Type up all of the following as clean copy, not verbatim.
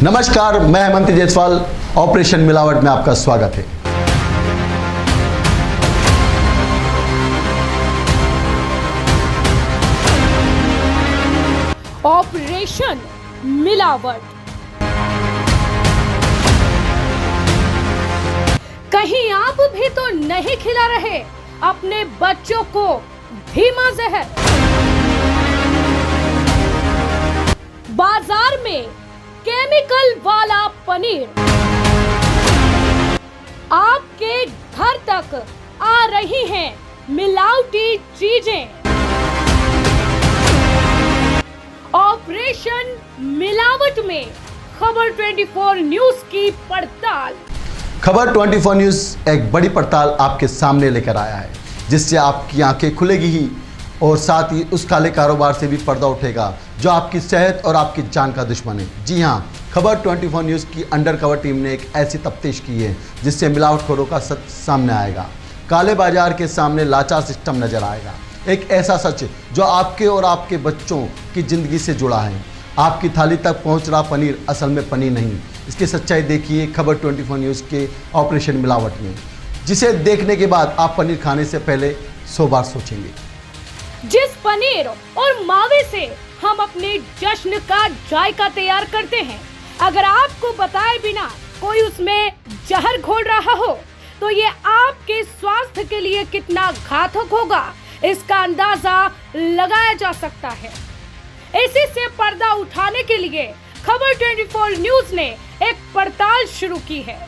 नमस्कार, मैं हेमंत जायसवाल। ऑपरेशन मिलावट में आपका स्वागत है। ऑपरेशन मिलावट। कहीं आप भी तो नहीं खिला रहे अपने बच्चों को धीमा जहर? बाजार में केमिकल वाला पनीर आपके घर तक आ रही हैं मिलावटी चीजें। ऑपरेशन मिलावट में खबर 24 न्यूज की पड़ताल। खबर 24 न्यूज एक बड़ी पड़ताल आपके सामने लेकर आया है, जिससे आपकी आंखें खुलेगी ही और साथ ही उस काले कारोबार से भी पर्दा उठेगा जो आपकी सेहत और आपकी जान का दुश्मन है। जी हाँ, खबर 24 न्यूज़ की अंडरकवर टीम ने एक ऐसी तफ्तीश की है जिससे मिलावटखोरों का सच सामने आएगा। काले बाजार के सामने लाचार सिस्टम नजर आएगा। एक ऐसा सच जो आपके और आपके बच्चों की ज़िंदगी से जुड़ा है। आपकी थाली तक पहुंच रहा पनीर असल में पनीर नहीं। इसकी सच्चाई देखिए खबर 24 न्यूज़ के ऑपरेशन मिलावट में, जिसे देखने के बाद आप पनीर खाने से पहले 100 बार सोचेंगे। जिस पनीर और मावे से हम अपने जश्न का जायका तैयार करते हैं, अगर आपको बताए बिना कोई उसमें जहर घोल रहा हो तो ये आपके स्वास्थ्य के लिए कितना घातक होगा, इसका अंदाजा लगाया जा सकता है। इसी से पर्दा उठाने के लिए खबर 24 न्यूज ने एक पड़ताल शुरू की है।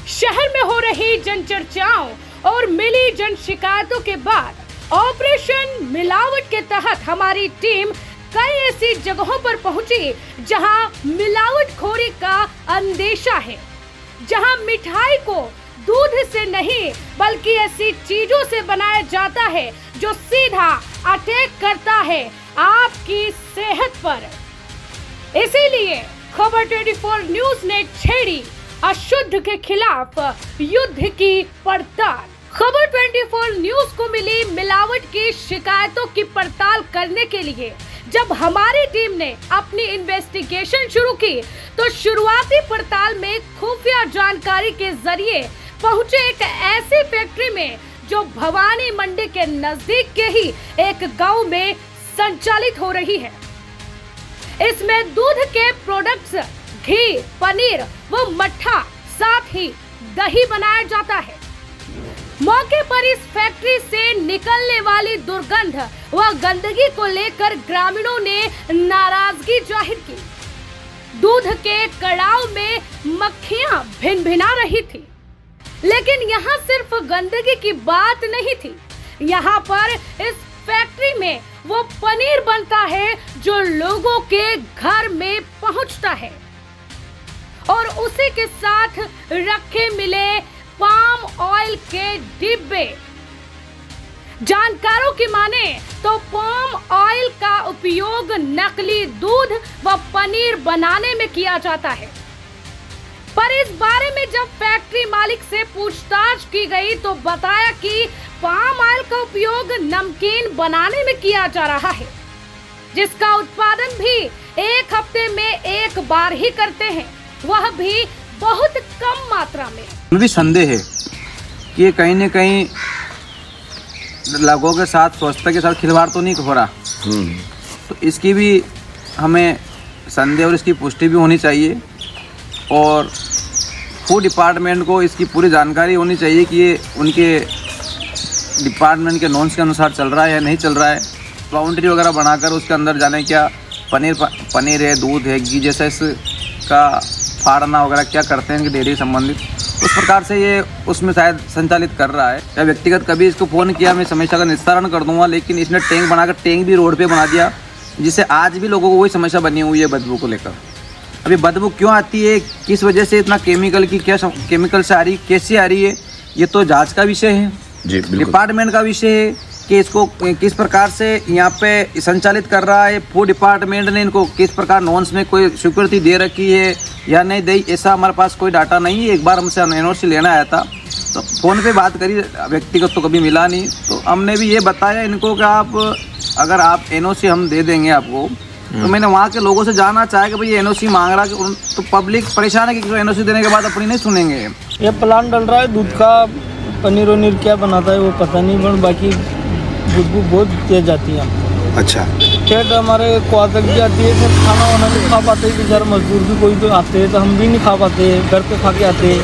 शहर में हो रही जन चर्चाओं और मिली जन शिकायतों के बाद ऑपरेशन मिलावट के तहत हमारी टीम कई ऐसी जगहों पर पहुंची जहां मिलावटखोरी का अंदेशा है, जहां मिठाई को दूध से नहीं बल्कि ऐसी चीजों से बनाया जाता है जो सीधा अटैक करता है आपकी सेहत पर। इसीलिए खबर 24 न्यूज ने छेड़ी अशुद्ध के खिलाफ युद्ध की पड़ताल। खबर 24 न्यूज को मिली मिलावट की शिकायतों की पड़ताल करने के लिए जब हमारी टीम ने अपनी इन्वेस्टिगेशन शुरू की तो शुरुआती पड़ताल में खुफिया जानकारी के जरिए पहुंचे एक ऐसी फैक्ट्री में जो भवानी मंडी के नजदीक के ही एक गांव में संचालित हो रही है। इसमें दूध के प्रोडक्ट्स, घी, पनीर व मट्ठा, साथ ही दही बनाया जाता है। मौके पर इस फैक्ट्री से निकलने वाली दुर्गंध व गंदगी को लेकर ग्रामीणों ने नाराजगी जाहिर की। दूध के कड़ाव में मक्खियां भिनभिना रही थी, लेकिन यहाँ सिर्फ गंदगी की बात नहीं थी। यहाँ पर इस फैक्ट्री में वो पनीर बनता है जो लोगों के घर में पहुँचता है और उसी के साथ रखे मिले पाम ऑयल के डिब्बे। जानकारों की माने तो पाम ऑयल का उपयोग नकली दूध व पनीर बनाने में किया जाता है, पर इस बारे में जब फैक्ट्री मालिक से पूछताछ की गई तो बताया कि पाम ऑयल का उपयोग नमकीन बनाने में किया जा रहा है, जिसका उत्पादन भी एक हफ्ते में एक बार ही करते हैं, वह भी बहुत कम मात्रा में। मुझे भी संदेह है कि ये कहीं न कहीं लोगों के साथ, स्वच्छता के साथ खिलवाड़ तो नहीं हो रहा। तो इसकी भी हमें संदेह और इसकी पुष्टि भी होनी चाहिए और फूड डिपार्टमेंट को इसकी पूरी जानकारी होनी चाहिए कि ये उनके डिपार्टमेंट के नॉर्म्स के अनुसार चल रहा है या नहीं चल रहा है। बाउंड्री वगैरह बनाकर उसके अंदर जाने क्या पनीर है, दूध है, घी जैसा इसका फाड़ना वगैरह क्या करते हैं इनके डेयरी संबंधित, उस प्रकार से ये उसमें शायद संचालित कर रहा है। या व्यक्तिगत कभी इसको फ़ोन किया, मैं समस्या का निस्तारण कर दूंगा, लेकिन इसने टैंक बनाकर टैंक भी रोड पे बना दिया, जिससे आज भी लोगों को वही समस्या बनी हुई है बदबू को लेकर। अभी बदबू क्यों आती है, किस वजह से इतना केमिकल की क्या केमिकल से आ रही, कैसे आ रही है, ये तो जाँच का विषय है, डिपार्टमेंट का विषय है कि इसको किस प्रकार से यहाँ पे संचालित कर रहा है। फूड डिपार्टमेंट ने इनको किस प्रकार नॉर्म्स में कोई स्वीकृति दे रखी है या नहीं दी, ऐसा हमारे पास कोई डाटा नहीं है। एक बार हमसे एनओसी लेना आया था तो फ़ोन पे बात करी, व्यक्तिगत तो कभी मिला नहीं। तो हमने भी ये बताया इनको कि आप अगर आप एनओसी हम दे देंगे आपको, तो मैंने वहाँ के लोगों से जानना चाहा कि भाई ये एनओसी मांग रहा है, तो पब्लिक परेशान है कि एनओसी देने के बाद अपनी नहीं सुनेंगे। ये प्लान डल रहा है दूध का, पनीर वनीर क्या बनाता है वो पता नहीं, पर बाकी खुशबू बहुत तेज जाती है। अच्छा, पेट हमारे को तक भी आती है, फिर खाना वाना नहीं खा पाते, बेचारे मजदूर भी कोई तो आते हैं तो हम भी नहीं खा पाते, घर पे खा के आते हैं,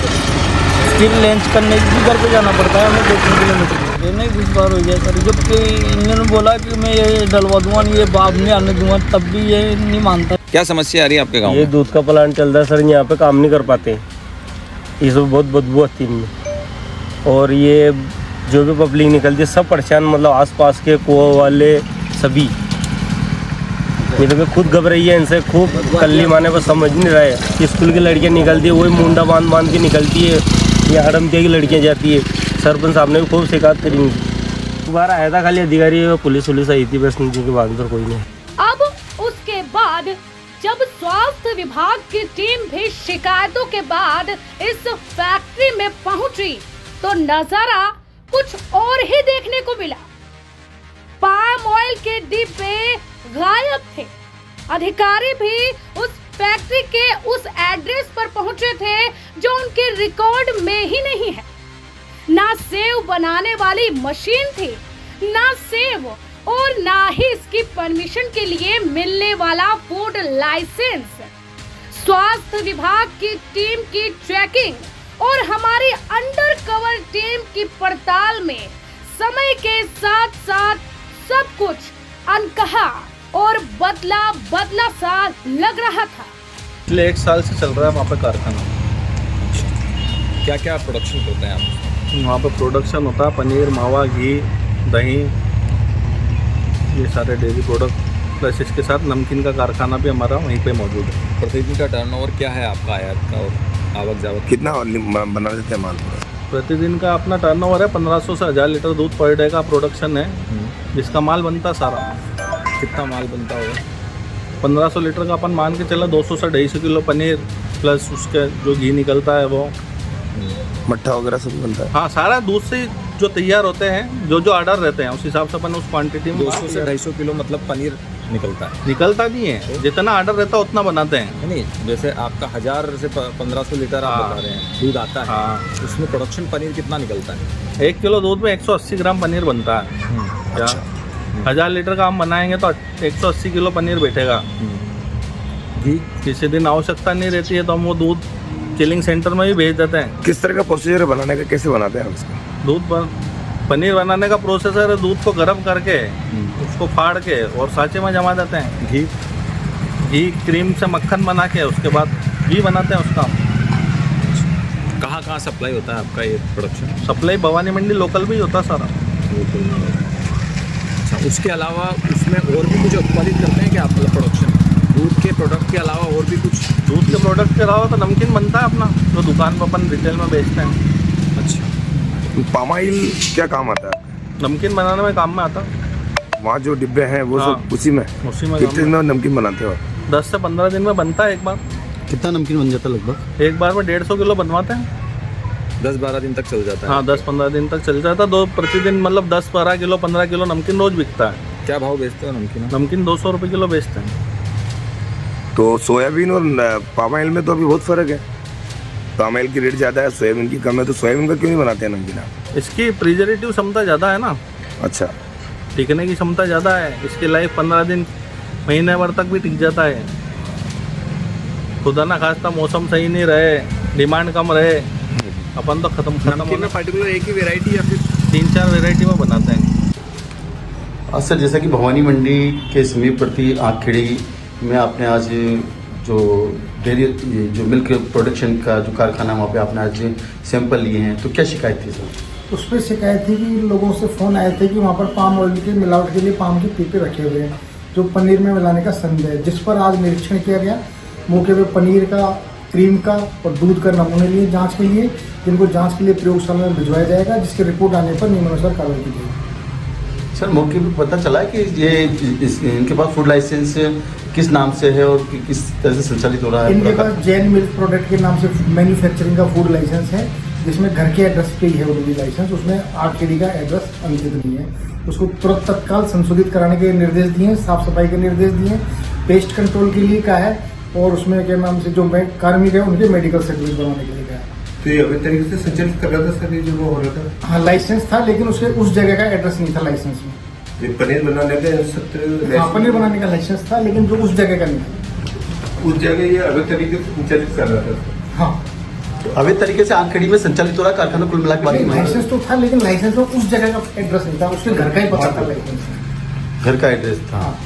फिर लंच करने भी घर पे जाना पड़ता है हमें 2-3 किलोमीटर। नहीं कुछ बार हो गया सर, जब कि इन्होंने बोला कि मैं ये डलवा दूंगा, ये बाप में आने दूंगा, तब भी ये नहीं मानता। क्या समस्या आ रही है आपके गाँव ये में? दूध का प्लांट चल रहा है सर, यहाँ पे काम नहीं कर पाते, इसमें बहुत बदबू आती है इनमें, और ये जो भी पब्लिक निकलती है सब परेशान, मतलब आसपास के कुआं वाले सभी। ये तो मैं खुद घबराई है इनसे, खूब कल्ली माने पर समझ नहीं रहा है। स्कूल की लड़कियाँ निकलती है वही मुंडा बांध के निकलती है, या हड़मतिया की लड़कियाँ जाती है। सरपंच साहब ने भी खूब शिकायत करी, दोबारा आया था खाली अधिकारी पुलिस आई थी, बस उनके बाद पर कोई नहीं। अब उसके बाद जब स्वास्थ्य विभाग की टीम भी शिकायतों के बाद इस फैक्ट्री में पहुंची तो नजारा कुछ और ही देखने को मिला। पाम ऑयल के डिब्बे गायब थे। अधिकारी भी उस फैक्ट्री के उस एड्रेस पर पहुंचे थे जो उनके रिकॉर्ड में ही नहीं है। ना सेव बनाने वाली मशीन थी, ना सेव और ना ही इसकी परमिशन के लिए मिलने वाला फूड लाइसेंस। स्वास्थ्य विभाग की टीम की चेकिंग और हमारी अंडर कवर टीम की पड़ताल में समय के साथ साथ सब कुछ अनकहा और बदला सा लग रहा था। पिछले 1 साल से चल रहा है वहाँ पे कारखाना। क्या क्या प्रोडक्शन करते हैं आप? वहाँ पे प्रोडक्शन होता है पनीर, मावा, घी, दही, ये सारे डेयरी प्रोडक्ट, प्लस इसके साथ नमकीन का कारखाना भी हमारा वहीं पे मौजूद है। प्रतिदिन का टर्नओवर क्या है आपका आयात का और आवक जावक? कितना बना देते हैं माल? प्रतिदिन का अपना टर्नओवर है 1500 से 1000 लीटर दूध पर डे का प्रोडक्शन है, जिसका माल बनता सारा। कितना माल बनता होगा? 1500 लीटर का अपन मान के चला, 200 से 250 किलो पनीर, प्लस उसके जो घी निकलता है वो, मट्ठा वगैरह सब बनता है। हाँ, सारा दूध से जो तैयार होते हैं, जो ऑर्डर रहते हैं उस हिसाब से अपन उस क्वांटिटी में 200 से 250 किलो मतलब पनीर निकलता है? निकलता नहीं है, जितना ऑर्डर रहता है उतना बनाते हैं। नहीं, जैसे आपका 1000 से 1500 लीटर आप बता रहे हैं दूध आता है, हाँ। उसमें प्रोडक्शन पनीर कितना निकलता है? 1 किलो दूध में 180 ग्राम पनीर बनता है। क्या 1000 लीटर का हम बनाएंगे तो 180 किलो पनीर बैठेगा। घी किसी दिन आवश्यकता नहीं रहती है तो हम वो दूध चिलिंग सेंटर में भी भेज देते हैं। किस तरह का प्रोसीजर है बनाने का, कैसे बनाते हैं आप इसका? पनीर बनाने का प्रोसेसर है, दूध को गर्म करके उसको फाड़ के और साँचे में जमा देते हैं। घी क्रीम से मक्खन बना के उसके बाद घी बनाते हैं उसका। कहाँ सप्लाई होता है आपका ये प्रोडक्शन? सप्लाई भवानी मंडी लोकल भी होता है सारा। अच्छा, उसके अलावा उसमें और भी कुछ उत्पादित करते हैं क्या आप? मतलब प्रोडक्शन दूध के प्रोडक्ट के अलावा और भी कुछ? दूध के प्रोडक्ट के अलावा तो नमकीन बनता है अपना, जो दुकान पर अपन रिटेल में बेचते हैं। अच्छा, पाम ऑयल क्या काम आता है? नमकीन बनाने में काम में आता है। वहाँ जो डिब्बे हैं वो हाँ, सब उसी में कितने दिन में नमकीन बनाते हो? 10 से 15 दिन में बनता है एक बार। कितना नमकीन बन जाता है लगभग? एक बार में 150 किलो बनवाते हैं। 10-12 दिन तक चल जाता है? हाँ, 10-15 दिन तक चल जाता है। दो प्रतिदिन मतलब 10-12 किलो 15 किलो नमकीन रोज बिकता है। क्या भाव बेचते हो नमकीन? नमकीन 200 रुपये किलो बेचते हैं। तो सोयाबीन और पाम ऑयल में तो अभी बहुत फ़र्क है। पाम ऑयल की रेट ज़्यादा है, सोयाबीन की कम है, तो सोयाबीन का क्यों नहीं बनाते हैं नमकीन आप? इसकी प्रिजर्वेटिव क्षमता ज़्यादा है ना, अच्छा, टिकने की क्षमता ज़्यादा है। इसकी लाइफ 15 दिन महीने भर तक भी टिक जाता है। खुदा ना खास्ता मौसम सही नहीं रहे, डिमांड कम रहे, अपन तो खत्म में पर्टिकुलर एक ही वेराइटी या फिर 3-4 वेराइटी में बनाते हैं। सर, जैसा कि भवानी मंडी के समीप पड़ती आखेड़ी में आपने आज जो डेयरी जो मिल्क प्रोडक्शन का जो कारखाना वहाँ पे आपने आज सैंपल लिए हैं, तो क्या शिकायत थी सर? उस पर शिकायत थी कि लोगों से फ़ोन आए थे कि वहाँ पर पाम ऑयल के मिलावट के लिए पाम के पीपे रखे हुए हैं जो पनीर में मिलाने का संदेह है, जिस पर आज निरीक्षण किया गया। मौके पर पनीर का, क्रीम का और दूध का नमूने लिए जाँच के लिए, जिनको जाँच के लिए प्रयोगशाला में भिजवाया जाएगा, जिसकी रिपोर्ट आने पर नियमानुसार कार्रवाई की जाएगी। सर, मौके पर पता चला है कि ये इनके पास फूड लाइसेंस किस नाम से है और किस तरह से संचालित हो रहा है? इनके पास जैन मिल्क प्रोडक्ट के नाम से मैन्युफैक्चरिंग का फूड लाइसेंस है, जिसमें घर के एड्रेस पे ही है वो भी लाइसेंस, उसमें आरकेडी का एड्रेस अंकित नहीं है। उसको तुरंत तत्काल संशोधित कराने के निर्देश दिए हैं, साफ सफाई के निर्देश दिए हैं, पेस्ट कंट्रोल के लिए कहा है और उसमें क्या नाम से जो कार्मिक है उनके मेडिकल सर्टिफिकेट बनाने के लिए कहा है। तो ये अभी तरीके से संचालित कर रहा था सर, ये जो वो हो रहा था? हाँ, लाइसेंस था लेकिन उसके उस जगह का एड्रेस नहीं था लाइसेंस में। ये पनीर बनाने का हाँ, पनीर बनाने का लाइसेंस था लेकिन जो उस जगह का नहीं था, उस जगह ये अभी तरीके से संचालित कर रहा था सर। हाँ, अवैध तरीके से आंखड़ी में संचालित हो रहा कारखाना कुल मिलाकर लाइसेंस तो था लेकिन लाइसेंस में उस जगह का एड्रेस नहीं था, उसके घर का ही पता था लाइसेंस में। घर का एड्रेस था। हाँ,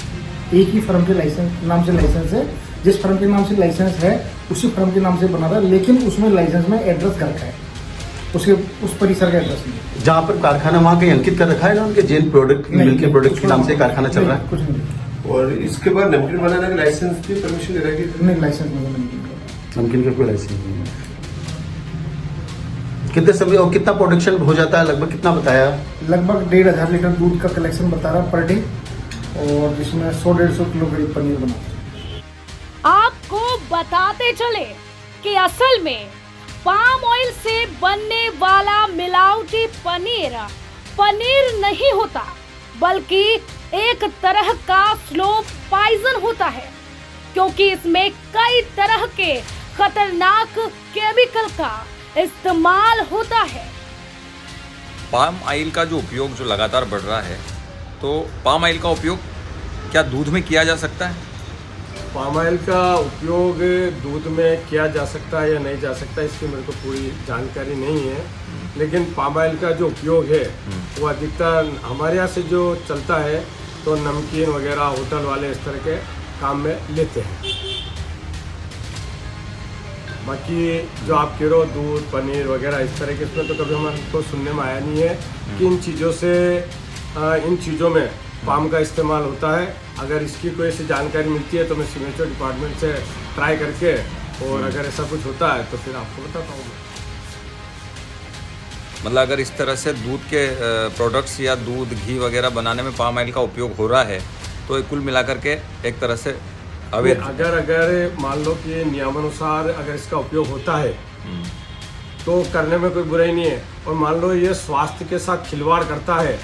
एक ही फर्म के लाइसेंस नाम से लाइसेंस है, जिस फर्म के नाम से लाइसेंस है उसी फर्म के नाम से बना था, लेकिन उसमें लाइसेंस में एड्रेस घर का है, उसके उस परिसर का एड्रेस नहीं। जहाँ पर कारखाना वहाँ कहीं अंकित कर रखा है ना उनके जैन प्रोडक्ट मिल्क के प्रोडक्ट के नाम से कारखाना चल रहा है? कुछ नहीं। और इसके बाद नमकीन बनाने का लाइसेंस की परमिशन दे रखी थी? नहीं, लाइसेंस नहीं है। नमकीन का कोई लाइसेंस नहीं है। कितने समय और कितना प्रोडक्शन हो जाता है लगभग, कितना बताया? लगभग 1500 लीटर दूध का कलेक्शन बता रहा पर डे, और जिसमें 100-150 किलो करीब पनीर बना। आपको बताते चले कि असल में पाम ऑयल से बनने वाला मिलावटी पनीर नहीं होता, बल्कि एक तरह का स्लो पॉइजन होता है, क्योंकि इसमें कई तरह के खतरनाक केमिकल का इस्तेमाल होता है। पाम ऑयल का जो उपयोग जो लगातार बढ़ रहा है, तो पाम ऑयल का उपयोग क्या दूध में किया जा सकता है? पाम ऑयल का उपयोग दूध में किया जा सकता है या नहीं जा सकता, इसकी मेरे को पूरी जानकारी नहीं है, लेकिन पाम ऑयल का जो उपयोग है वो अधिकतर हमारे यहाँ से जो चलता है तो नमकीन वगैरह होटल वाले इस तरह के काम में लेते हैं। बाकी जो आप कह रहे हो दूध पनीर वगैरह इस तरह के, इसमें तो कभी हमारे को सुनने में आया नहीं है कि इन चीज़ों में पाम का इस्तेमाल होता है। अगर इसकी कोई ऐसी जानकारी मिलती है तो मैं सीमेंट डिपार्टमेंट से ट्राई करके, और अगर ऐसा कुछ होता है तो फिर आपको बताता हूँ। मतलब अगर इस तरह से दूध के प्रोडक्ट्स या दूध घी वगैरह बनाने में पाम ऑयल का उपयोग हो रहा है, तो कुल मिलाकर के एक तरह से अवैध। अगर मान लो कि नियमानुसार अगर इसका उपयोग होता है तो करने में कोई बुराई नहीं है, और मान लो ये स्वास्थ्य के साथ खिलवाड़ करता है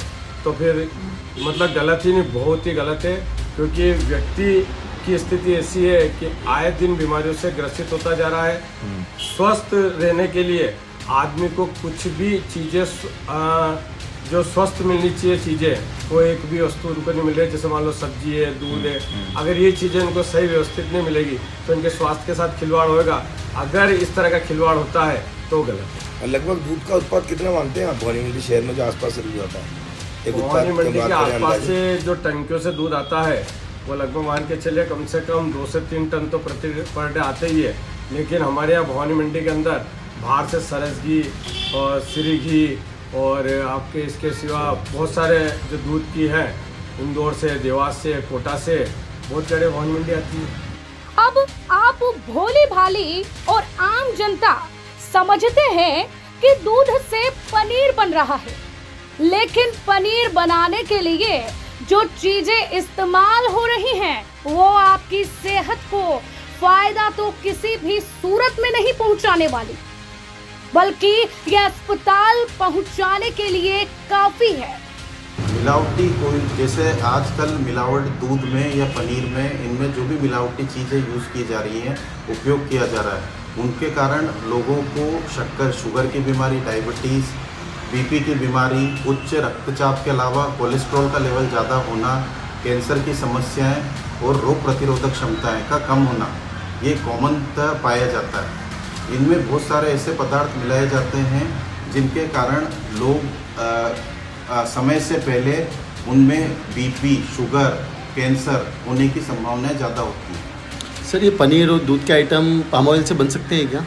तो फिर मतलब गलत ही नहीं, बहुत ही गलत है, क्योंकि व्यक्ति की स्थिति ऐसी है कि आए दिन बीमारियों से ग्रसित होता जा रहा है। स्वस्थ रहने के लिए आदमी को कुछ भी चीज़ें जो स्वस्थ मिलनी चाहिए चीज़ें, वो एक भी वस्तु उनको नहीं मिल रही। जैसे मान लो सब्जी है, दूध है, अगर ये चीज़ें इनको सही व्यवस्थित नहीं मिलेगी तो इनके स्वास्थ्य के साथ खिलवाड़ होगा। अगर इस तरह का खिलवाड़ होता है तो गलत है। लगभग दूध का उत्पाद कितना मानते हैं आप भवानी मंडी शहर में जो आसपास से दूध आता है? भवानी मंडी के आसपास से जो टंकियों से दूध आता है वो लगभग मान के चलिए कम से कम 2 से 3 टन तो पर डे आते ही है। लेकिन हमारे यहाँ भवानी मंडी के अंदर बाहर से सरस घी और श्री घी और आपके इसके सिवा बहुत सारे जो दूध की है, इंदौर से, देवास से, कोटा से बहुत जगह भवानी मंडी आती है। अब आप भोली भाली और आम जनता समझते हैं कि दूध से पनीर बन रहा है, लेकिन पनीर बनाने के लिए जो चीजें इस्तेमाल हो रही हैं वो आपकी सेहत को फायदा तो किसी भी सूरत में नहीं पहुंचाने वाली, बल्कि यह अस्पताल पहुंचाने के लिए काफी है। मिलावटी कोई, जैसे आजकल मिलावट दूध में या पनीर में, इनमें जो भी मिलावटी चीज़ें यूज़ की जा रही हैं, उपयोग किया जा रहा है, उनके कारण लोगों को शक्कर, शुगर की बीमारी, डायबिटीज़, बीपी की बीमारी, उच्च रक्तचाप के अलावा कोलेस्ट्रॉल का लेवल ज़्यादा होना, कैंसर की समस्याएं और रोग प्रतिरोधक क्षमताएं का कम होना, ये कॉमनतः पाया जाता है। इनमें बहुत सारे ऐसे पदार्थ मिलाए जाते हैं जिनके कारण लोग समय से पहले उनमें बीपी, शुगर, कैंसर होने की संभावनाएं ज़्यादा होती हैं। सर, ये पनीर और दूध के आइटम पाम ऑयल से बन सकते हैं क्या?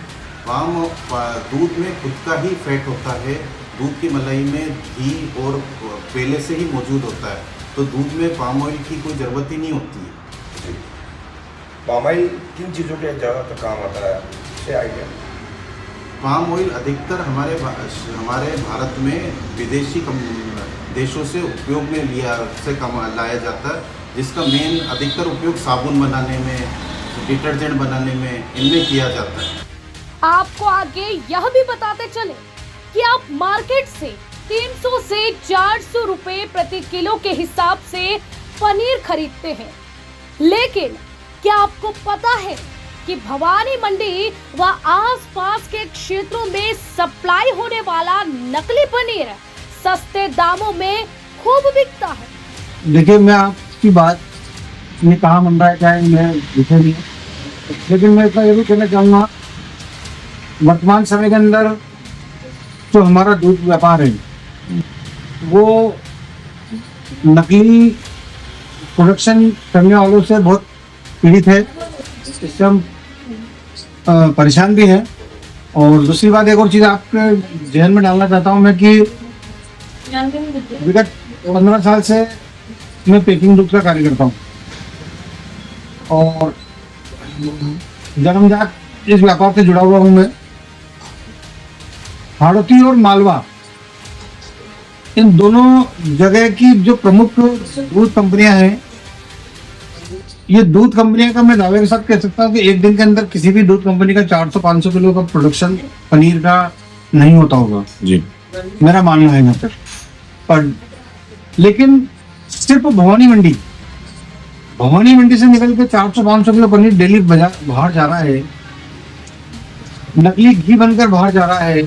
दूध में खुद का ही फैट होता है, दूध की मलाई में घी और पहले से ही मौजूद होता है, तो दूध में पाम ऑयल की कोई ज़रूरत ही नहीं होती है। पाम ऑयल किन चीज़ों के ज़्यादातर काम आता है, से आइडिया? पाम ऑयल अधिकतर हमारे भारत में विदेशी देशों से उपयोग में लाया जाता है, जिसका मेन अधिकतर उपयोग साबुन बनाने में, डिटर्जेंट बनाने में, इनमें किया जाता है। आपको आगे यह भी बताते चले कि आप मार्केट से 300 से 400 रुपए प्रति किलो के हिसाब से पनीर खरीदते हैं। लेकिन क्या आपको पता है कि भवानी मंडी व आसपास के क्षेत्रों में सप्लाई होने वाला नकली पनीर सस्ते दामों में खूब बिकता है। देखिए, मैं आपकी बात ये कहाँ बन रहा है क्या है मैं दिखे नहीं, लेकिन मैं इतना ये भी कहना चाहूँगा, वर्तमान समय के अंदर जो हमारा दूध व्यापार है वो नकली प्रोडक्शन करने वालों से बहुत पीड़ित है। इससे हम परेशान भी हैं। और दूसरी बात, एक और चीज़ आपके जहन में डालना चाहता हूँ मैं कि विगत 15 साल से मैं पैकिंग दूध का कार्य करता हूँ और जन्मजात इस व्यापार से जुड़ा हुआ हूँ मैं। हाड़ौती और मालवा, इन दोनों जगह की जो प्रमुख दूध कंपनियां हैं, ये दूध कंपनियां का मैं दावे के साथ कह सकता हूँ कि एक दिन के अंदर किसी भी दूध कंपनी का 400-500 किलो का प्रोडक्शन पनीर का नहीं होता होगा जी, मेरा मानना है यहाँ पर। लेकिन सिर्फ भवानी मंडी से निकल के 400-500 किलो पनीर डेली बाहर जा रहा है, नकली घी बनकर बाहर जा रहा है।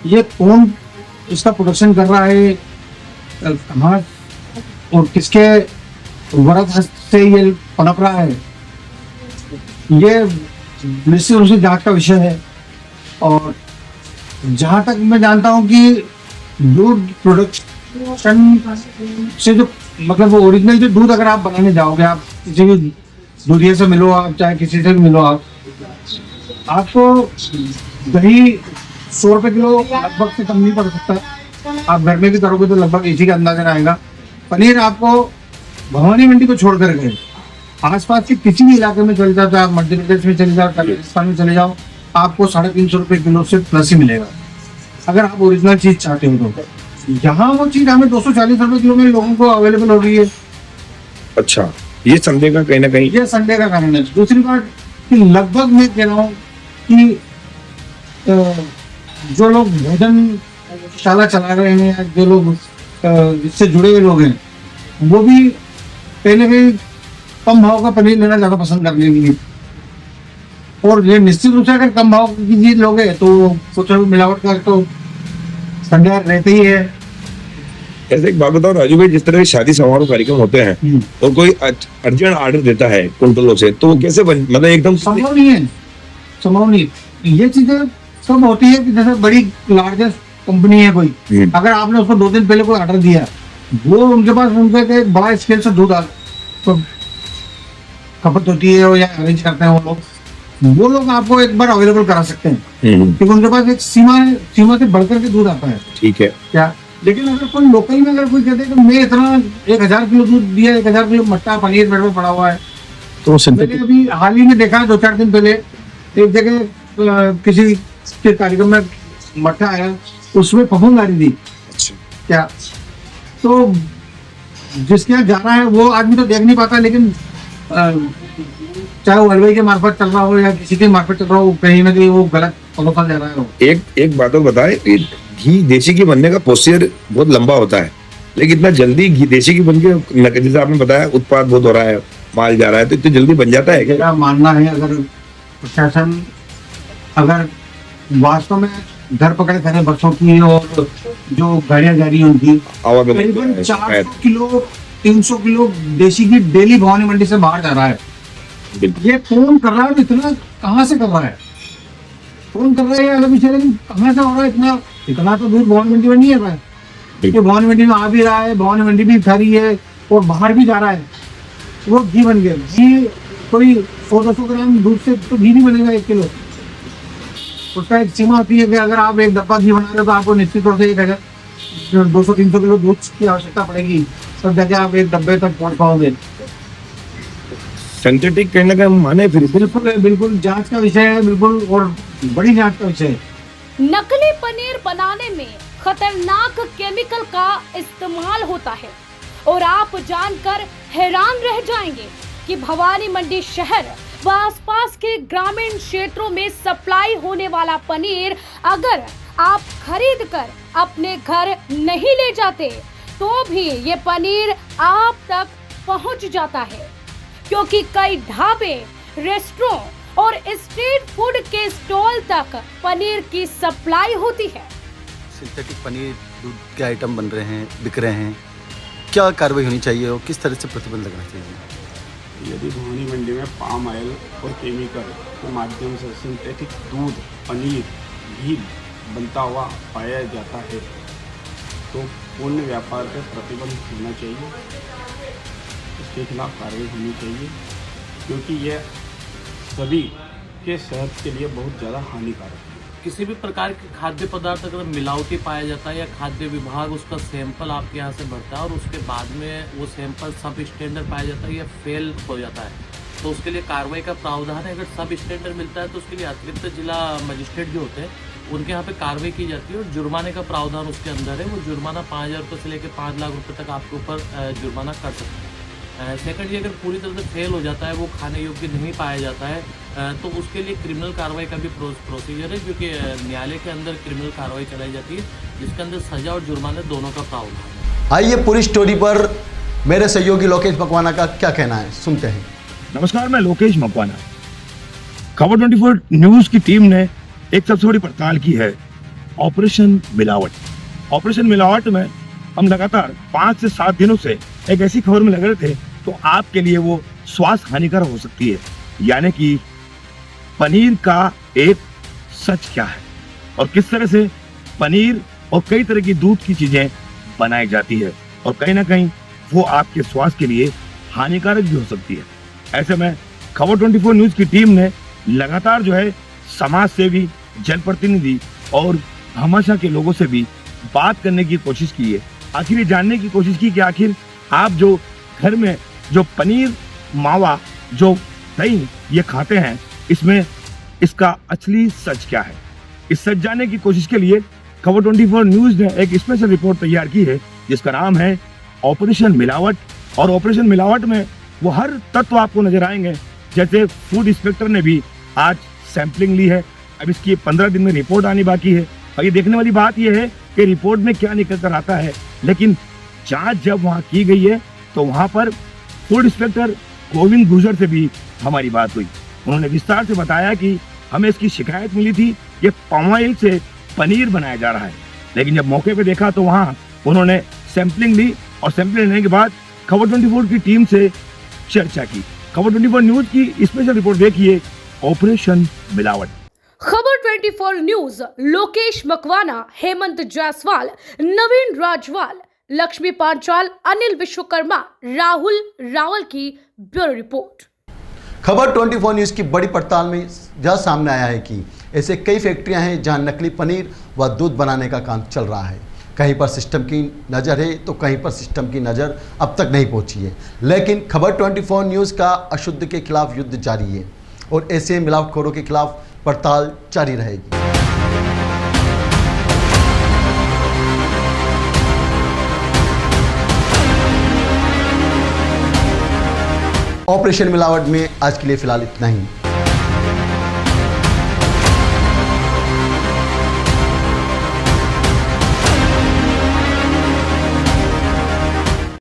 ये कौन इसका प्रोडक्शन कर रहा है, कहाँ और किसके वरद हस्त से ये पनप रहा है, ये निश्चित रूप से जांच का विषय है। और जहाँ तक मैं जानता हूँ कि दूध प्रोडक्शन से जो मतलब वो ओरिजिनल जो दूध अगर आप बनाने जाओगे, आप किसी भी दूधिया से मिलो, आप चाहे किसी से भी मिलो, आपको दही 100 रुपये किलो लगभग से कम नहीं पड़ सकता। आप घर में भी करोगे तो लगभग इसी का अंदाजा आएगा। पनीर आपको भवानी मंडी को छोड़ कर गए आसपास के किसी भी इलाके में चले जाओ, चाहे आप मध्य प्रदेश में चले जाओ, राजस्थान में चले जाओ, आपको 350 रुपये किलो से प्लस ही मिलेगा अगर आप ओरिजिनल चीज चाहते हो तो। यहाँ वो चीज हमें 240 रुपये किलो में लोगों को अवेलेबल हो रही है। अच्छा, ये संडे का कहीं ना कहीं ये संडे का कारण है। दूसरी बात कि लगभग मैं कह रहा हूँ कि जो लोग भोजनशाला चला रहे हैं, जो लोग इससे जुड़े हुए लोग हैं, वो भी पहले भी कम भाव का पनीर लेना ज़्यादा पसंद करने लगे। और ये निश्चित रूप से अगर कम भाव की चीज लोगे तो कुछ मिलावट का तो संदेह रहते ही है। ऐसे एक बात बताओ राजू भाई, जिस तरह के शादी समारोह कार्यक्रम होते हैं और कोई अर्जेंट ऑर्डर देता है कुंटलों से, तो वो कैसे मतलब एकदम संभव नहीं। ये चीजें सब होती है कि जैसे बड़ी लार्जेस्ट कंपनी है कोई, अगर आपने उसको 2 दिन पहले कोई ऑर्डर दिया, वो उनके पास उनका एक बड़ा स्केल से दूध तो खपत होती है या अरेंज करते हैं वो लोग आपको एक बार अवेलेबल करा सकते हैं क्योंकि उनके पास एक सीमा से बढ़कर के दूध आता है। ठीक है क्या, लेकिन अगर कोई लोकल में अगर कोई कहते हैं कि मैं इतना 1000 किलो दूध दिया, 1000 किलो मट्टा पनीर मेरे में पड़ा हुआ है, तो मैंने अभी हाल ही में देखा 2-4 दिन पहले एक जगह किसी के कार्यक्रम में मट्टा आया, उसमें फफूंद आ रही थी। क्या, तो जिसके यहाँ जा रहा है वो आदमी तो देख नहीं पाता, लेकिन चाहे वो हलवाई के मार्फत चल रहा हो या किसी के मार्फत चल रहा हो, कहीं ना कहीं वो गलत फलोफा ले रहा है। एक बात और बताए, घी देसी घी बनने का प्रोसीजर बहुत लंबा होता है, लेकिन इतना जल्दी घी देसी घी बन के, जैसे आपने बताया उत्पाद बहुत हो रहा है, माल जा रहा है, तो इतनी जल्दी बन जाता है क्या? मेरा मानना है अगर प्रशासन अगर वास्तव में धरपकड़ करे बच्चों की और जो गाड़ियां जा रही हैं उनकी, करीबन 400 किलो 300 किलो देसी घी डेली भवानी मंडी से बाहर जा रहा है। ये कौन कर रहा है? इतना कहाँ से कर रहा है? कौन कर रहा है? अलग विषय, लेकिन कहाँ से हो रहा है? इतना तो दूध भवानी मंडी में नहीं है। ये भवानी मंडी में आ भी रहा है, भवानी मंडी भी खा रही है और बाहर भी जा रहा है, वो घी बन गया। घी कोई 100-200 ग्राम दूध से तो घी नहीं बनेगा 1 किलो। उसका एक सीमा होती है कि अगर आप एक डब्बा घी बना रहे हो तो आपको निश्चित तौर से 200-300 किलो दूध की आवश्यकता पड़ेगी, तब जाके आप एक डब्बे तक पहुंच पाओगे। सिंथेटिक कहीं ना कहीं माने फिर बिल्कुल जांच का विषय है, बिल्कुल, और बड़ी जांच का विषय है। नकली पनीर बनाने में खतरनाक केमिकल का इस्तेमाल होता है और आप जानकर हैरान रह जाएंगे कि भवानी मंडी शहर व आसपास के ग्रामीण क्षेत्रों में सप्लाई होने वाला पनीर अगर आप खरीद कर अपने घर नहीं ले जाते तो भी ये पनीर आप तक पहुंच जाता है, क्योंकि कई ढाबे, रेस्टोरेंट और स्ट्रीट फूड के स्टॉल तक पनीर की सप्लाई होती है। सिंथेटिक पनीर, दूध के आइटम बन रहे हैं, बिक रहे हैं, क्या कार्रवाई होनी चाहिए और किस तरह से प्रतिबंध लगना चाहिए? यदि भिवानी मंडी में पाम ऑयल और केमिकल के माध्यम से सिंथेटिक दूध, पनीर, घी बनता हुआ पाया जाता है तो पूर्ण व्यापार पर प्रतिबंध होना चाहिए, इसके खिलाफ कार्रवाई होनी चाहिए, क्योंकि यह सभी के सेहत के लिए बहुत ज़्यादा हानिकारक है। किसी भी प्रकार के खाद्य पदार्थ अगर मिलावटी पाया जाता है या खाद्य विभाग उसका सैंपल आपके यहाँ से भरता है और उसके बाद में वो सैंपल सब स्टैंडर्ड पाया जाता है या फेल हो जाता है तो उसके लिए कार्रवाई का प्रावधान है। अगर सब स्टैंडर्ड मिलता है तो उसके लिए अतिरिक्त जिला मजिस्ट्रेट जो होते हैं उनके यहाँ पे कार्रवाई की जाती है और जुर्माने का प्रावधान उसके अंदर है। वो जुर्माना 5,000 रुपये से लेकर 5 लाख रुपये तक आपके ऊपर जुर्माना कर सकते हैं। सेकंडली अगर पूरी तरह से फेल हो जाता है, वो खाने योग्य नहीं पाया जाता है तो उसके लिए क्रिमिनल कार्रवाई का भी प्रोसीजर है, क्योंकि न्यायालय के अंदर क्रिमिनल कार्रवाई चलाई जाती है जिसके अंदर सजा और जुर्माने दोनों का प्रावधान है। आइए पूरी स्टोरी पर मेरे सहयोगी लोकेश मकवाना का क्या कहना है, सुनते हैं। नमस्कार, मैं लोकेश मकवाना। खबर 24 न्यूज की टीम ने एक सबसे बड़ी पड़ताल की है ऑपरेशन मिलावट। ऑपरेशन मिलावट में हम लगातार 5 से 7 दिनों से एक ऐसी खबर में लगे थे तो आपके लिए वो स्वास्थ्य हानिकारक हो सकती है, यानी कि पनीर का एक सच क्या है और किस तरह से पनीर और कई तरह की दूध की चीजें बनाई जाती है और कहीं ना कहीं वो आपके स्वास्थ्य के लिए हानिकारक भी हो सकती है। ऐसे में खबर 24 न्यूज की टीम ने लगातार जो है समाज सेवी, जनप्रतिनिधि और भामाशाह के लोगों से भी बात करने की कोशिश की है। आखिर ये जानने की कोशिश की कि आखिर आप जो घर में जो पनीर, मावा, जो दही ये खाते हैं, इसमें इसका असली सच क्या है। इस सच जानने की कोशिश के लिए खबर 24 न्यूज ने एक स्पेशल रिपोर्ट तैयार की है जिसका नाम है ऑपरेशन मिलावट। और ऑपरेशन मिलावट में वो हर तत्व आपको नजर आएंगे। जैसे फूड इंस्पेक्टर ने भी आज सैंपलिंग ली है, अब इसकी 15 दिन में रिपोर्ट आनी बाकी है और ये देखने वाली बात यह है कि रिपोर्ट में क्या निकल कर आता है। लेकिन जांच जब वहां की गई है तो वहां पर फूड इंस्पेक्टर गोविंद गुर्जर से भी हमारी बात हुई। उन्होंने विस्तार से बताया कि हमें इसकी शिकायत मिली थी कि पाम ऑयल से पनीर बनाया जा रहा है, लेकिन जब मौके पे देखा तो वहां उन्होंने सैंपलिंग ली और सैंपलिंग लेने के बाद खबर 24 की टीम से चर्चा की। खबर 24 न्यूज की स्पेशल रिपोर्ट देखिए, ऑपरेशन मिलावट। खबर 24 न्यूज लोकेश मकवाना, हेमंत जायसवाल, नवीन राजवाल, लक्ष्मी पांचाल, अनिल विश्वकर्मा, राहुल रावल की ब्यूरो रिपोर्ट। खबर 24 न्यूज़ की बड़ी पड़ताल में यह सामने आया है कि ऐसे कई फैक्ट्रियां हैं जहां नकली पनीर व दूध बनाने का काम चल रहा है। कहीं पर सिस्टम की नज़र है तो कहीं पर सिस्टम की नज़र अब तक नहीं पहुंची है। लेकिन खबर 24 न्यूज़ का अशुद्ध के खिलाफ युद्ध जारी है और ऐसे मिलावटखोरों के खिलाफ पड़ताल जारी रहेगी। ऑपरेशन मिलावट में आज के लिए फिलहाल इतना ही।